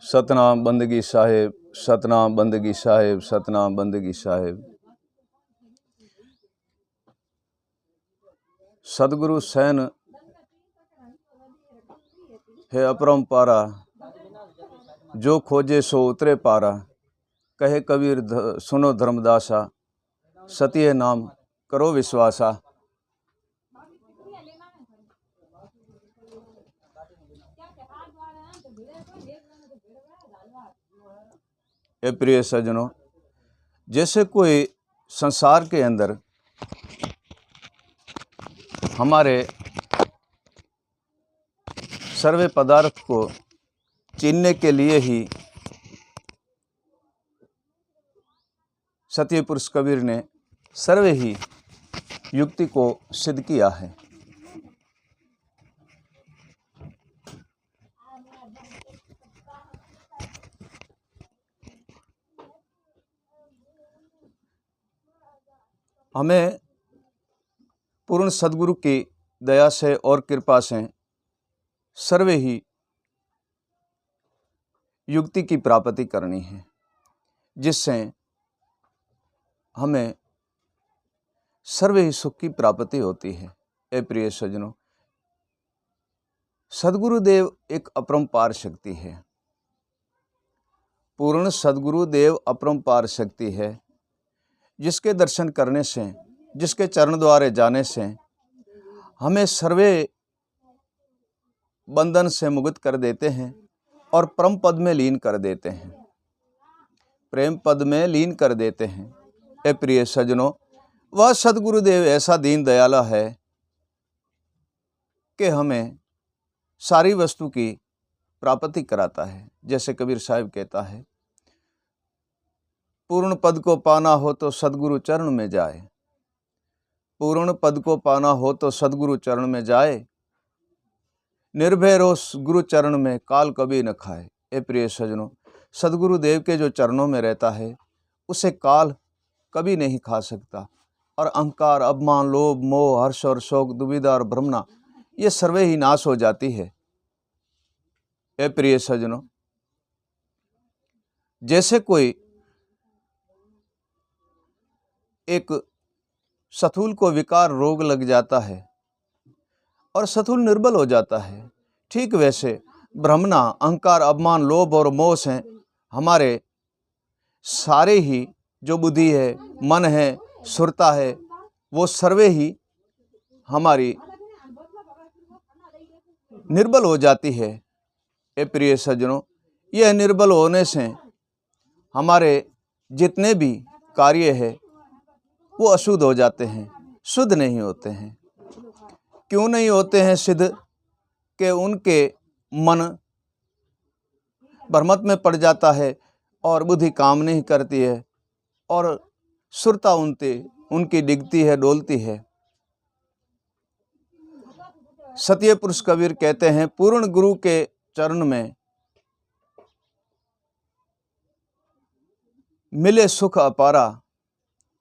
सतनाम बंदगी साहिब, सतनाम बंदगी साहिब, सतनाम बंदगी साहिब। सदगुरु सैन है अपरंपारा, जो खोजे सो उतरे पारा। कहे कबीर सुनो धर्मदासा, सत्य नाम करो विश्वासा। ए प्रिय सज्जनों, जैसे कोई संसार के अंदर हमारे सर्वे पदार्थ को चीनने के लिए ही सत्य पुरुष कबीर ने सर्वे ही युक्ति को सिद्ध किया है। हमें पूर्ण सद्गुरु की दया से और कृपा से सर्वे ही युक्ति की प्राप्ति करनी है, जिससे हमें सर्वे ही सुख की प्राप्ति होती है। ए प्रिय सज्जनों, सद्गुरुदेव एक अपरंपार शक्ति है। पूर्ण सद्गुरुदेव अपरंपार शक्ति है, जिसके दर्शन करने से, जिसके चरण द्वारे जाने से हमें सर्वे बंधन से मुक्त कर देते हैं और परम पद में लीन कर देते हैं, प्रेम पद में लीन कर देते हैं। ए प्रिय सज्जनों, वह सद्गुरुदेव ऐसा दीन दयाला है कि हमें सारी वस्तु की प्राप्ति कराता है। जैसे कबीर साहिब कहता है, पूर्ण पद को पाना हो तो सद्गुरु चरण में जाए, पूर्ण पद को पाना हो तो सद्गुरु चरण में जाए, निर्भय रो गुरु चरण में काल कभी न खाए। ए प्रिय सज्जनों, सद्गुरुदेव के जो चरणों में रहता है उसे काल कभी नहीं खा सकता, और अहंकार, अभिमान, लोभ, मोह, हर्ष और शोक, दुविधा और भ्रमना, ये सर्वे ही नाश हो जाती है। ए प्रिय सज्जनों, जैसे कोई एक स्थूल को विकार रोग लग जाता है और स्थूल निर्बल हो जाता है, ठीक वैसे भ्रमना, अहंकार, अभिमान, लोभ और मोह से हमारे सारे ही जो बुद्धि है, मन है, सुरता है, वो सर्वे ही हमारी निर्बल हो जाती है। ए प्रिय सज्जनों, यह निर्बल होने से हमारे जितने भी कार्य है वो अशुद्ध हो जाते हैं, शुद्ध नहीं होते हैं। क्यों नहीं होते हैं सिद्ध? कि उनके मन भ्रमत में पड़ जाता है और बुद्धि काम नहीं करती है और सुरता उनकी डिगती है, डोलती है। सत्य पुरुष कबीर कहते हैं, पूर्ण गुरु के चरण में मिले सुख अपारा,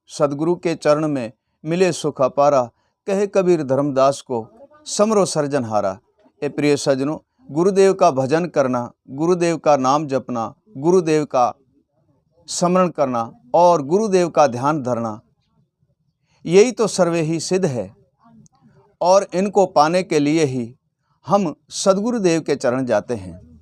सदगुरु के चरण में मिले सुख अपारा। कहे कबीर धर्मदास को समरो सर्जनहारा। ए प्रिय सज्जनों, गुरुदेव का भजन करना, गुरुदेव का नाम जपना, गुरुदेव का स्मरण करना और गुरुदेव का ध्यान धरना, यही तो सर्वे ही सिद्ध है। और इनको पाने के लिए ही हम सद्गुरुदेव के चरण जाते हैं,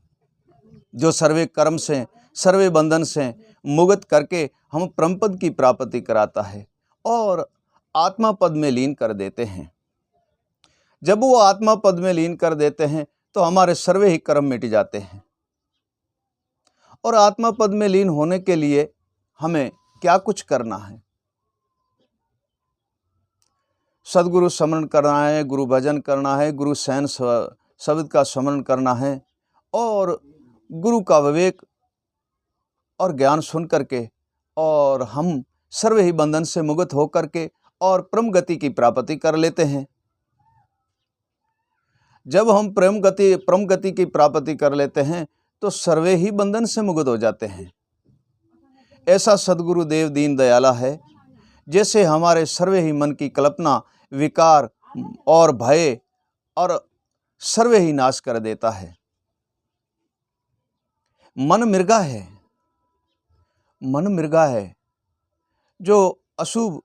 जो सर्वे कर्म से, सर्वे बंधन से मुक्त करके हम परमपद की प्राप्ति कराता है और आत्मा पद में लीन कर देते हैं। जब वो आत्मा पद में लीन कर देते हैं तो हमारे सर्वे ही कर्म मिट जाते हैं। और आत्मा पद में लीन होने के लिए हमें क्या कुछ करना है? सद्गुरु स्मरण करना है, गुरु भजन करना है, गुरु सैन शब्द का स्मरण करना है और गुरु का विवेक और ज्ञान सुन करके और हम सर्व ही बंधन से मुक्त हो करके और परम गति की प्राप्ति कर लेते हैं। जब हम परम गति की प्राप्ति कर लेते हैं तो सर्वे ही बंधन से मुक्त हो जाते हैं। ऐसा सद्गुरुदेव दीन दयाला है, जैसे हमारे सर्वे ही मन की कल्पना, विकार और भय और सर्वे ही नाश कर देता है। मन मृगा है, मन मृगा है जो अशुभ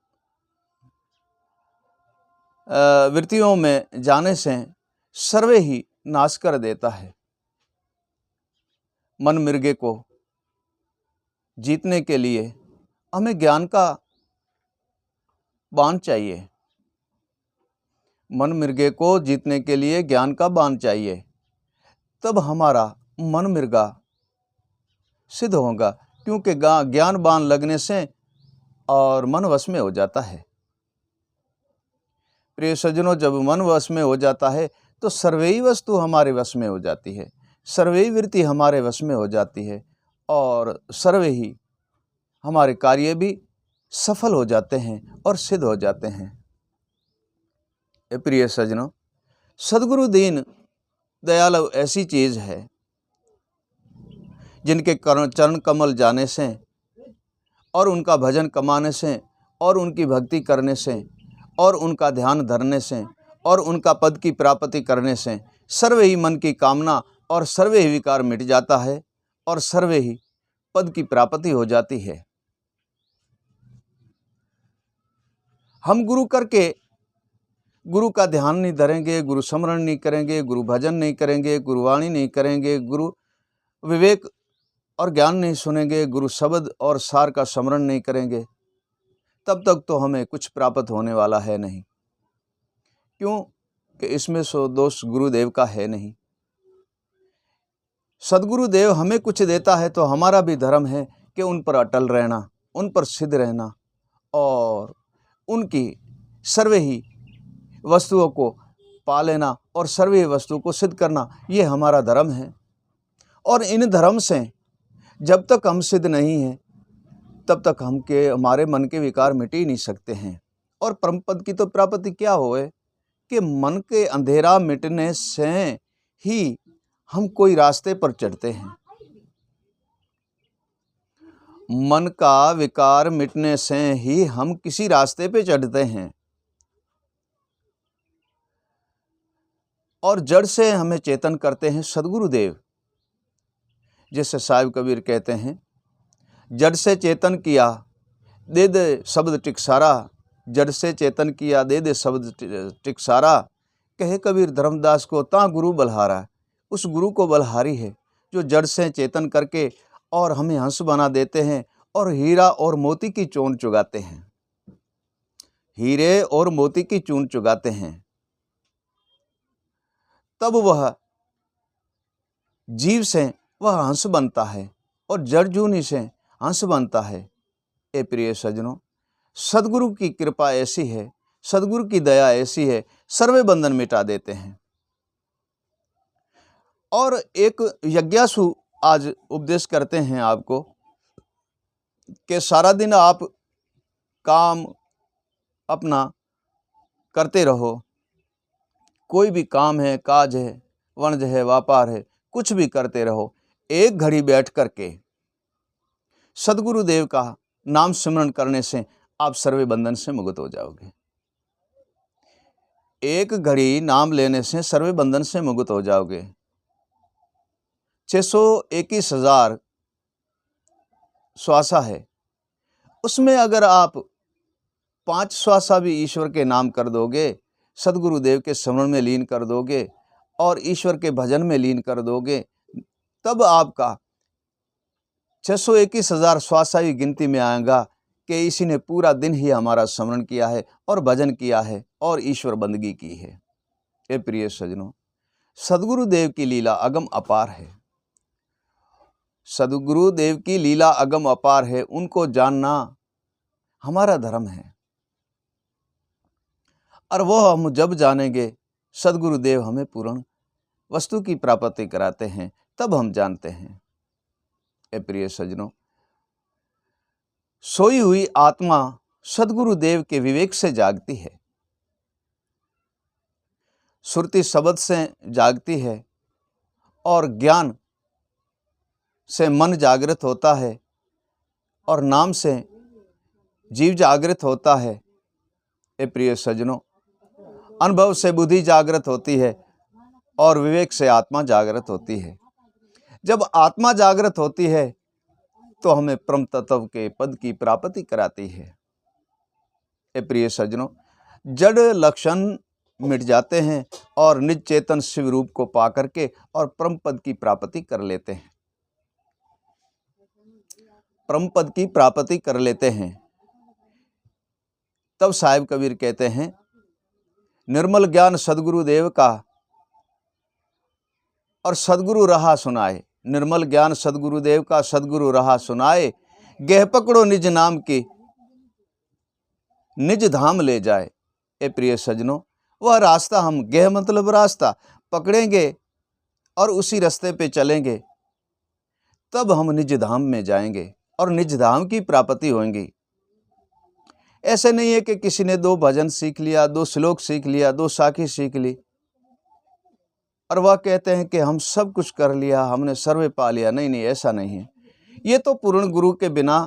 वृत्तियों में जाने से सर्वे ही नाश कर देता है। मन मृगे को जीतने के लिए हमें ज्ञान का बाण चाहिए। मन मृगे को जीतने के लिए ज्ञान का बाण चाहिए, तब हमारा मन मृगा सिद्ध होगा, क्योंकि ज्ञान बाण लगने से और मन वश में हो जाता है। प्रिय सज्जनों, जब मन वश में हो जाता है तो सर्वैई वस्तु हमारे वश में हो जाती है, सर्वैई वृत्ति हमारे वश में हो जाती है और सर्वे ही हमारे कार्य भी सफल हो जाते हैं और सिद्ध हो जाते हैं। प्रिय सज्जनों, सद्गुरु दीन दयाल ऐसी चीज़ है जिनके चरण कमल जाने से और उनका भजन कमाने से और उनकी भक्ति करने से और उनका ध्यान धरने से और उनका पद की प्राप्ति करने से सर्वे ही मन की कामना और सर्वे ही विकार मिट जाता है और सर्वे ही पद की प्राप्ति हो जाती है। हम गुरु करके गुरु का ध्यान नहीं धरेंगे, गुरु स्मरण नहीं करेंगे, गुरु भजन नहीं करेंगे, गुरुवाणी नहीं करेंगे, गुरु विवेक और ज्ञान नहीं सुनेंगे, गुरु शब्द और सार का स्मरण नहीं करेंगे, तब तक तो हमें कुछ प्राप्त होने वाला है नहीं। क्यों कि इसमें सो दोष गुरुदेव का है नहीं। सद्गुरुदेव हमें कुछ देता है तो हमारा भी धर्म है कि उन पर अटल रहना, उन पर सिद्ध रहना और उनकी सर्वे ही वस्तुओं को पा लेना और सर्वे वस्तु को सिद्ध करना, ये हमारा धर्म है। और इन धर्म से जब तक हम सिद्ध नहीं हैं तब तक हमारे मन के विकार मिट ही नहीं सकते हैं। और परम पद की तो प्राप्ति क्या होए कि मन के अंधेरा मिटने से ही हम कोई रास्ते पर चढ़ते हैं। मन का विकार मिटने से ही हम किसी रास्ते पे चढ़ते हैं और जड़ से हमें चेतन करते हैं सद्गुरुदेव। जैसे साहिब कबीर कहते हैं, जड़ से चेतन किया दे दे शब्द टिकसारा, जड़ से चेतन किया दे दे शब्द टिकसारा, कहे कबीर धर्मदास को ता गुरु बलहारा। उस गुरु को बलहारी है जो जड़ से चेतन करके और हमें हंस बना देते हैं और हीरा और मोती की चून चुगाते हैं, हीरे और मोती की चून चुगाते हैं। तब वह जीव से वह हंस बनता है और जड़ जूनी से हंस बनता है। ए प्रिय सज्जनों, सद्गुरु की कृपा ऐसी है, सद्गुरु की दया ऐसी है, सर्वे बंधन मिटा देते हैं। और एक यज्ञासु आज उपदेश करते हैं आपको कि सारा दिन आप काम अपना करते रहो, कोई भी काम है, काज है, वणज है, व्यापार है, कुछ भी करते रहो, एक घड़ी बैठ करके सद्गुरुदेव का नाम सिमरन करने से आप सर्वे बंधन से मुक्त हो जाओगे। एक घड़ी नाम लेने से सर्वे बंधन से मुक्त हो जाओगे। 621,000 श्वासा है, उसमें अगर आप 5 श्वासा भी ईश्वर के नाम कर दोगे, सद्गुरुदेव के स्मरण में लीन कर दोगे और ईश्वर के भजन में लीन कर दोगे, तब आपका 621,000 श्वासा ही गिनती में आएगा कि इसी ने पूरा दिन ही हमारा स्मरण किया है और भजन किया है और ईश्वर बंदगी की है। ए प्रिय सज्जनों, सद्गुरुदेव की लीला अगम अपार है, सद्गुरुदेव की लीला अगम अपार है, उनको जानना हमारा धर्म है। और वो हम जब जानेंगे, सद्गुरुदेव हमें पूर्ण वस्तु की प्राप्ति कराते हैं, तब हम जानते हैं। ए प्रिय सज्जनों, सोई हुई आत्मा सद्गुरुदेव के विवेक से जागती है, सुरती शब्द से जागती है और ज्ञान से मन जागृत होता है और नाम से जीव जागृत होता है। ए प्रिय सज्जनों, अनुभव से बुद्धि जागृत होती है और विवेक से आत्मा जागृत होती है। जब आत्मा जागृत होती है तो हमें परम तत्व के पद की प्राप्ति कराती है। ए प्रिय सज्जनों, जड़ लक्षण मिट जाते हैं और निज चेतन शिव रूप को पा करके और परम पद की प्राप्ति कर लेते हैं, परम पद की प्राप्ति कर लेते हैं। तब साहिब कबीर कहते हैं, निर्मल ज्ञान सदगुरु देव का और सदगुरु रहा सुनाए, निर्मल ज्ञान सदगुरु देव का सदगुरु रहा सुनाए, गेह पकड़ो निज नाम की निज धाम ले जाए। ए प्रिय सज्जनों, वह रास्ता हम, गेह मतलब रास्ता, पकड़ेंगे और उसी रास्ते पे चलेंगे, तब हम निज धाम में जाएंगे और निज धाम की प्राप्ति होगी। ऐसे नहीं है कि किसी ने 2 भजन सीख लिया, 2 श्लोक सीख लिया, 2 साखी सीख ली और वह कहते हैं कि हम सब कुछ कर लिया, हमने सर्वे पा लिया। नहीं नहीं, ऐसा नहीं है। ये तो पूर्ण गुरु के बिना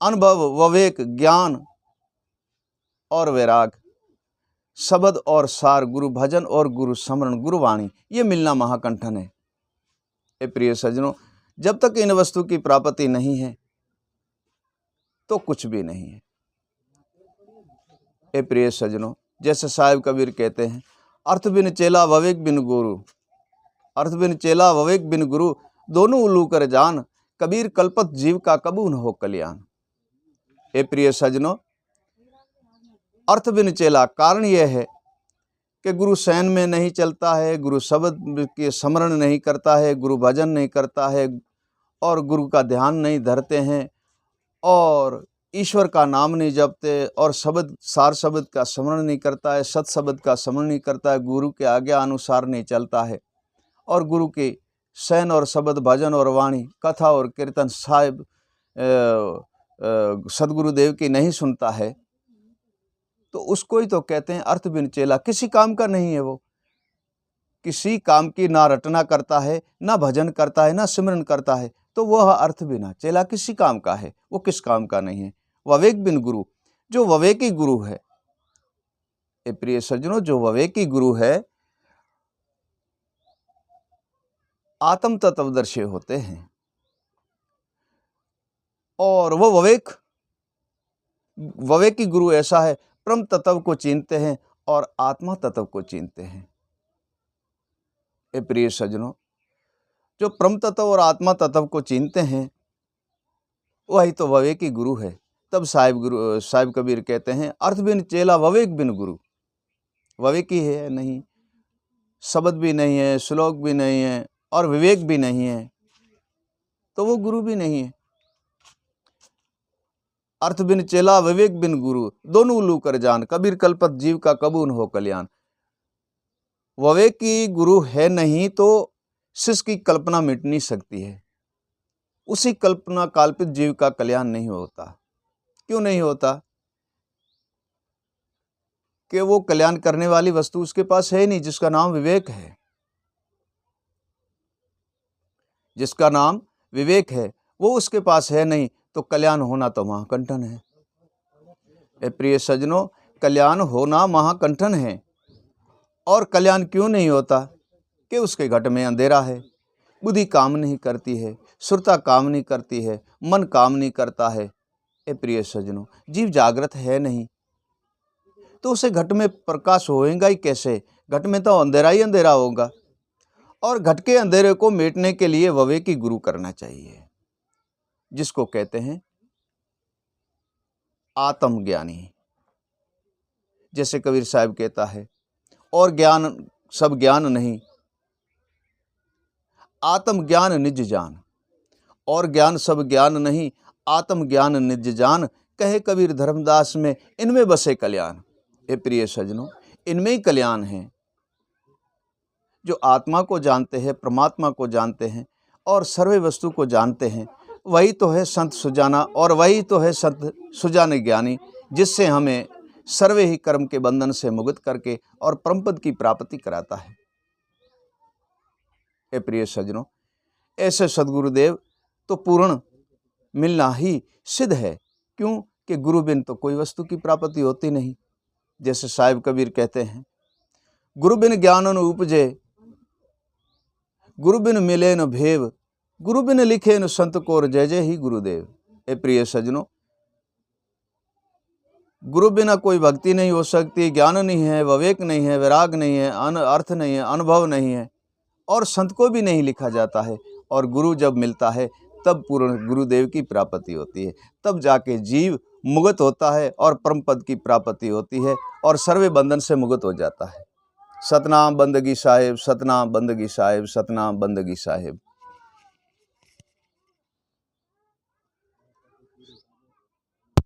अनुभव, विवेक, ज्ञान और वैराग, शब्द और सार, गुरु भजन और गुरु स्मरण, गुरुवाणी, ये मिलना महाकंठन है। ए प्रिय सज्जनों, जब तक इन वस्तु की प्राप्ति नहीं है तो कुछ भी नहीं है। ए प्रिय सज्जनों, जैसे साहिब कबीर कहते हैं, अर्थ बिन चेला विवेक बिन गुरु, अर्थ बिन चेला विवेक बिन गुरु, दोनों उल्लू कर जान, कबीर कल्पत जीव का कबू न हो कल्याण। ए प्रिय सज्जनों, अर्थ बिन चेला, कारण यह है कि गुरु शयन में नहीं चलता है, गुरु शब्द के स्मरण नहीं करता है, गुरु भजन नहीं करता है और गुरु का ध्यान नहीं धरते हैं और ईश्वर का नाम नहीं जपते और शब्द, सार शब्द का स्मरण नहीं करता है, सत शब्द का स्मरण नहीं करता है, गुरु के आज्ञा अनुसार नहीं चलता है और गुरु के शयन और शब्द, भजन और वाणी, कथा और कीर्तन साहिब सदगुरुदेव की नहीं सुनता है, तो उसको ही तो कहते हैं अर्थ बिन चेला। किसी काम का नहीं है वो, किसी काम की ना रटना करता है, ना भजन करता है, ना सिमरन करता है, तो वह अर्थ बिना चेला किसी काम का है, वो किस काम का नहीं है। विवेक बिन गुरु, जो विवेकी गुरु है, ए प्रिय सज्जनों, जो विवेकी गुरु है आत्म तत्वदर्शी होते हैं और वो विवेकी गुरु ऐसा है, परम तत्व को चीनते हैं और आत्मा तत्व को चीनते हैं। ए प्रिय सज्जनों, जो परम तत्व और आत्मा तत्व को चीनते हैं वही तो विवेकी गुरु है। तब साहिब कबीर कहते हैं, अर्थ बिन चेला विवेक बिन गुरु, विवेकी है नहीं, शब्द भी नहीं है, श्लोक भी नहीं है और विवेक भी नहीं है, तो वो गुरु भी नहीं है। अर्थ बिन चेला विवेक बिन गुरु, दोनों उल्लू कर जान, कबीर कल्पत जीव का कबू न हो कल्याण। विवेकी गुरु है नहीं तो शिष्य की कल्पना मिट नहीं सकती है, उसी कल्पना काल्पित जीव का कल्याण नहीं होता। क्यों नहीं होता? कि वो कल्याण करने वाली वस्तु उसके पास है नहीं, जिसका नाम विवेक है, जिसका नाम विवेक है वो उसके पास है नहीं, तो कल्याण होना तो महाकंठन है। ए प्रिय सज्जनों, कल्याण होना महाकंठन है। और कल्याण क्यों नहीं होता? कि उसके घट में अंधेरा है, बुद्धि काम नहीं करती है, सुरता काम नहीं करती है, मन काम नहीं करता है। ए प्रिय सज्जनों, जीव जागृत है नहीं तो उसे घट में प्रकाश होएगा ही कैसे? घट में तो अंधेरा ही अंधेरा होगा। और घट के अंधेरे को मिटने के लिए विवेकी गुरु करना चाहिए, जिसको कहते हैं आत्मज्ञानी। जैसे कबीर साहब कहता है, और ज्ञान सब ज्ञान नहीं, आत्मज्ञान निज जान, और ज्ञान सब ज्ञान नहीं, आत्मज्ञान निज जान, कहे कबीर धर्मदास में इनमें बसे कल्याण। ए प्रिय सज्जनों, इनमें ही कल्याण है। जो आत्मा को जानते हैं, परमात्मा को जानते हैं और सर्वे वस्तु को जानते हैं, वही तो है संत सुजाना और वही तो है संत सुजाने ज्ञानी, जिससे हमें सर्वे ही कर्म के बंधन से मुक्त करके और परमपद की प्राप्ति कराता है। ए प्रिय सज्जनों, ऐसे सदगुरुदेव तो पूर्ण मिलना ही सिद्ध है। क्यों? कि गुरु बिन तो कोई वस्तु की प्राप्ति होती नहीं। जैसे साहिब कबीर कहते हैं, गुरु बिन ज्ञान न उपजे, गुरु बिन मिले न भेव, गुरु बिन लिखे न संत कोर, जय जय ही गुरुदेव। ए प्रिय सज्जनों, गुरु बिना कोई भक्ति नहीं हो सकती, ज्ञान नहीं है, विवेक नहीं है, वैराग नहीं है, अर्थ नहीं है, अनुभव नहीं है, और संत को भी नहीं लिखा जाता है। और गुरु जब मिलता है तब पूर्ण गुरुदेव की प्राप्ति होती है, तब जाके जीव मुक्त होता है और परम पद की प्राप्ति होती है और सर्वे बंधन से मुक्त हो जाता है। सतनाम बंदगी साहिब, सतनाम बंदगी साहिब, सतनाम बंदगी साहिब।